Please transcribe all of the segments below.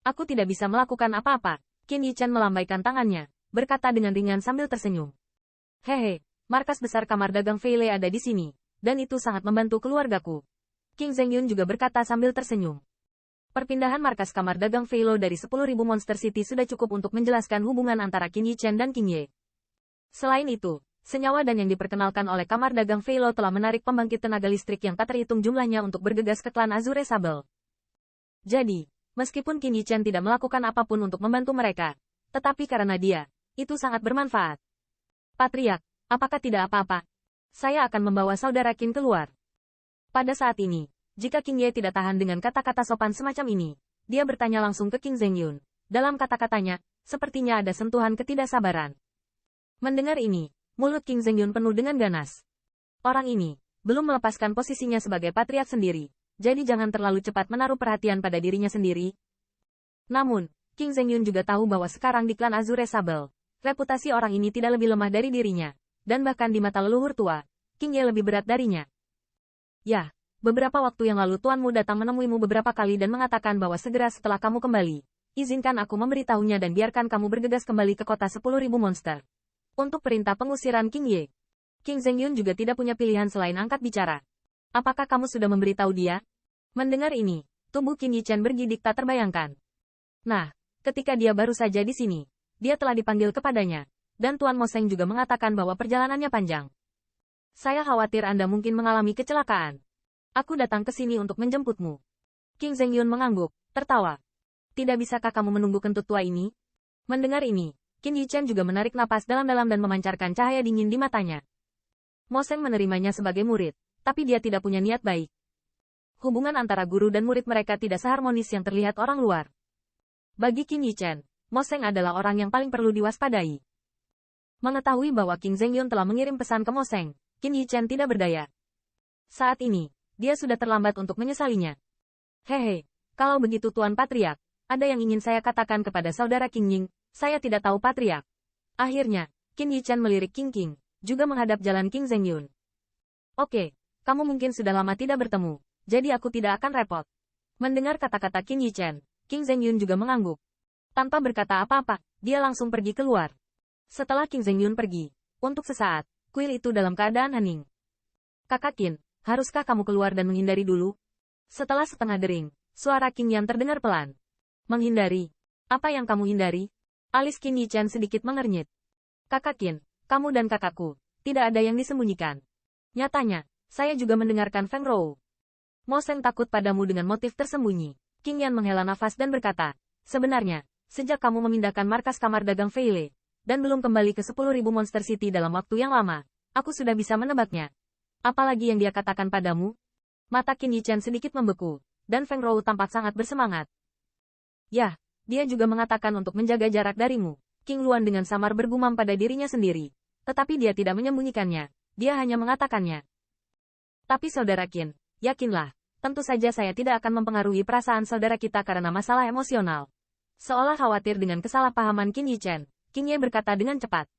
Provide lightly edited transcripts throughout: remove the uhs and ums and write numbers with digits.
Aku tidak bisa melakukan apa-apa. Qin Yichan melambaikan tangannya, berkata dengan ringan sambil tersenyum. Hehe, markas besar kamar dagang Fei Lei ada di sini, dan itu sangat membantu keluargaku. King Zhengyun juga berkata sambil tersenyum. Perpindahan markas kamar dagang Fei Lei dari 10.000 Monster City sudah cukup untuk menjelaskan hubungan antara Qin Yichan dan King Ye. Selain itu, senyawa dan yang diperkenalkan oleh kamar dagang Fei Lei telah menarik pembangkit tenaga listrik yang tak terhitung jumlahnya untuk bergegas ke klan Azure Sable. Jadi, meskipun Qin Yichan tidak melakukan apapun untuk membantu mereka, tetapi karena dia, itu sangat bermanfaat. Patriark, apakah tidak apa-apa? Saya akan membawa saudara Qin keluar. Pada saat ini, jika King Ye tidak tahan dengan kata-kata sopan semacam ini, dia bertanya langsung ke King Zhengyun. Dalam kata-katanya, sepertinya ada sentuhan ketidaksabaran. Mendengar ini, mulut King Zhengyun penuh dengan ganas. Orang ini, belum melepaskan posisinya sebagai patriark sendiri, jadi jangan terlalu cepat menaruh perhatian pada dirinya sendiri. Namun, King Zhengyun juga tahu bahwa sekarang di klan Azure Sable, reputasi orang ini tidak lebih lemah dari dirinya, dan bahkan di mata leluhur tua, King Ye lebih berat darinya. Ya, beberapa waktu yang lalu tuanmu datang menemuimu beberapa kali dan mengatakan bahwa segera setelah kamu kembali, izinkan aku memberitahunya dan biarkan kamu bergegas kembali ke kota 10.000 monster. Untuk perintah pengusiran King Ye. King Zhengyun juga tidak punya pilihan selain angkat bicara. Apakah kamu sudah memberitahu dia? Mendengar ini, tubuh Qin Yichan bergidik tak terbayangkan. Nah, ketika dia baru saja di sini, dia telah dipanggil kepadanya, dan Tuan Moseng juga mengatakan bahwa perjalanannya panjang. Saya khawatir Anda mungkin mengalami kecelakaan. Aku datang ke sini untuk menjemputmu. King Zhengyun mengangguk, tertawa. Tidak bisakah kamu menunggu kentut tua ini? Mendengar ini, Qin Yichan juga menarik napas dalam-dalam dan memancarkan cahaya dingin di matanya. Moseng menerimanya sebagai murid, tapi dia tidak punya niat baik. Hubungan antara guru dan murid mereka tidak seharmonis yang terlihat orang luar. Bagi Qin Yichan, Moseng adalah orang yang paling perlu diwaspadai. Mengetahui bahwa King Zhengyun telah mengirim pesan ke Moseng, Qin Yichan tidak berdaya. Saat ini, dia sudah terlambat untuk menyesalinya. Hehe, kalau begitu Tuan Patriark, ada yang ingin saya katakan kepada saudara King Ying, saya tidak tahu Patriark. Akhirnya, Qin Yichan melirik King King, juga menghadap jalan King Zhengyun. Oke, kamu mungkin sudah lama tidak bertemu, jadi aku tidak akan repot. Mendengar kata-kata Qin Yichan, King Zhengyun juga mengangguk. Tanpa berkata apa-apa, dia langsung pergi keluar. Setelah King Zhengyun pergi, untuk sesaat, kuil itu dalam keadaan hening. Kakak Qin, haruskah kamu keluar dan menghindari dulu? Setelah setengah dering, suara King Yan terdengar pelan. Menghindari? Apa yang kamu hindari? Alis Qin Yichan sedikit mengernyit. Kakak Qin, kamu dan kakakku, tidak ada yang disembunyikan. Nyatanya, saya juga mendengarkan Feng Rou. Moseng takut padamu dengan motif tersembunyi. King Yan menghela nafas dan berkata, sebenarnya, sejak kamu memindahkan markas kamar dagang Fei Lei, dan belum kembali ke 10.000 Monster City dalam waktu yang lama, aku sudah bisa menebaknya. Apalagi yang dia katakan padamu? Mata Qin Yichan sedikit membeku, dan Feng Rou tampak sangat bersemangat. Yah, dia juga mengatakan untuk menjaga jarak darimu. King Luan dengan samar bergumam pada dirinya sendiri. Tetapi dia tidak menyembunyikannya, dia hanya mengatakannya. Tapi saudara Qin, yakinlah, tentu saja saya tidak akan mempengaruhi perasaan saudara kita karena masalah emosional. Seolah khawatir dengan kesalahpahaman Qin Yichan, King Ye berkata dengan cepat.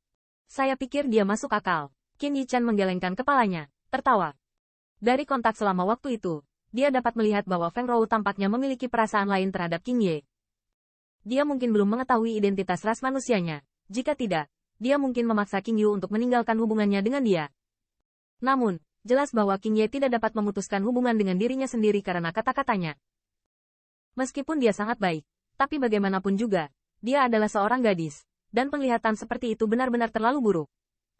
Saya pikir dia masuk akal. Qin Yichan menggelengkan kepalanya, tertawa. Dari kontak selama waktu itu, dia dapat melihat bahwa Feng Rou tampaknya memiliki perasaan lain terhadap King Ye. Dia mungkin belum mengetahui identitas ras manusianya. Jika tidak, dia mungkin memaksa King Yu untuk meninggalkan hubungannya dengan dia. Namun, jelas bahwa King Ye tidak dapat memutuskan hubungan dengan dirinya sendiri karena kata-katanya. Meskipun dia sangat baik, tapi bagaimanapun juga, dia adalah seorang gadis, dan penglihatan seperti itu benar-benar terlalu buruk.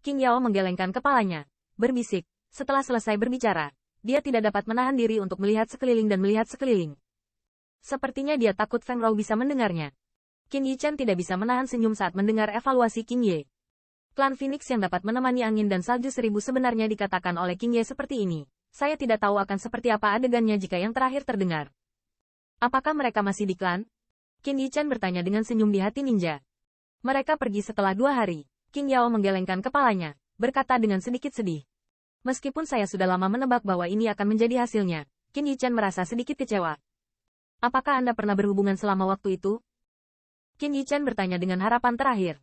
King Yao menggelengkan kepalanya, berbisik, setelah selesai berbicara, dia tidak dapat menahan diri untuk melihat sekeliling dan melihat sekeliling. Sepertinya dia takut Feng Rou bisa mendengarnya. Qin Yichan tidak bisa menahan senyum saat mendengar evaluasi King Ye. Klan Phoenix yang dapat menemani angin dan salju 1000 sebenarnya dikatakan oleh King Ye seperti ini. Saya tidak tahu akan seperti apa adegannya jika yang terakhir terdengar. Apakah mereka masih di klan? Qin Yichan bertanya dengan senyum di hati ninja. Mereka pergi setelah 2 hari. King Yao menggelengkan kepalanya, berkata dengan sedikit sedih. Meskipun saya sudah lama menebak bahwa ini akan menjadi hasilnya, Qin Yichan merasa sedikit kecewa. Apakah Anda pernah berhubungan selama waktu itu? Qin Yichan bertanya dengan harapan terakhir.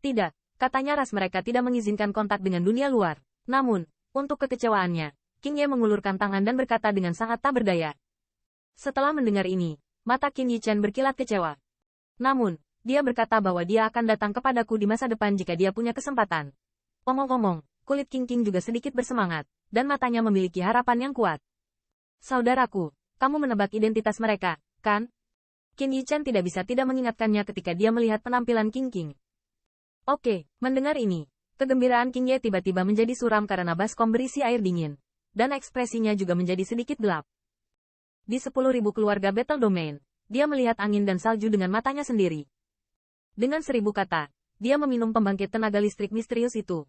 Tidak, katanya ras mereka tidak mengizinkan kontak dengan dunia luar. Namun, untuk kekecewaannya, King Ye mengulurkan tangan dan berkata dengan sangat tak berdaya. Setelah mendengar ini, Mata Qin Yichen berkilat kecewa. Namun, dia berkata bahwa dia akan datang kepadaku di masa depan jika dia punya kesempatan. Omong-omong, kulit King King juga sedikit bersemangat, dan matanya memiliki harapan yang kuat. Saudaraku, kamu menebak identitas mereka, kan? Qin Yichen tidak bisa tidak mengingatkannya ketika dia melihat penampilan King King. Oke, mendengar ini, kegembiraan King Ye tiba-tiba menjadi suram karena baskom berisi air dingin, dan ekspresinya juga menjadi sedikit gelap. Di 10.000 keluarga Battle Domain, dia melihat angin dan salju dengan matanya sendiri. Dengan 1000 kata, dia meminum pembangkit tenaga listrik misterius itu.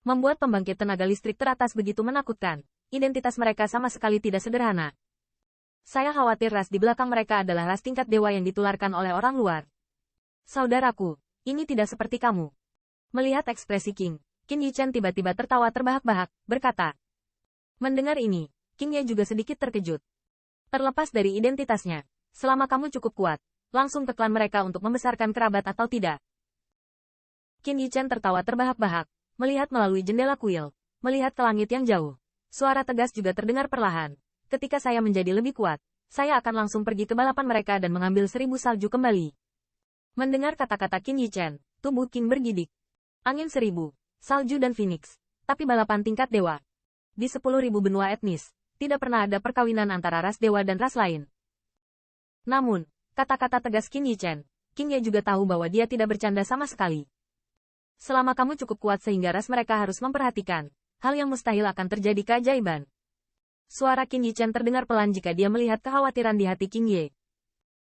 Membuat pembangkit tenaga listrik teratas begitu menakutkan, identitas mereka sama sekali tidak sederhana. Saya khawatir ras di belakang mereka adalah ras tingkat dewa yang ditularkan oleh orang luar. Saudaraku, ini tidak seperti kamu. Melihat ekspresi Qin Yichen tiba-tiba tertawa terbahak-bahak, berkata. Mendengar ini, King Ye juga sedikit terkejut. Terlepas dari identitasnya, selama kamu cukup kuat, langsung ke klan mereka untuk membesarkan kerabat atau tidak. Qin Yichen tertawa terbahak-bahak, melihat melalui jendela kuil, melihat ke langit yang jauh. Suara tegas juga terdengar perlahan. Ketika saya menjadi lebih kuat, saya akan langsung pergi ke balapan mereka dan mengambil 1000 salju kembali. Mendengar kata-kata Qin Yichen, tubuh King bergidik. Angin 1000, salju dan Phoenix, tapi balapan tingkat dewa. Di 10.000 benua etnis, tidak pernah ada perkawinan antara ras dewa dan ras lain. Namun, kata-kata tegas Qin Yichen, King Ye juga tahu bahwa dia tidak bercanda sama sekali. Selama kamu cukup kuat sehingga ras mereka harus memperhatikan, hal yang mustahil akan terjadi keajaiban. Suara Qin Yichen terdengar pelan jika dia melihat kekhawatiran di hati King Ye.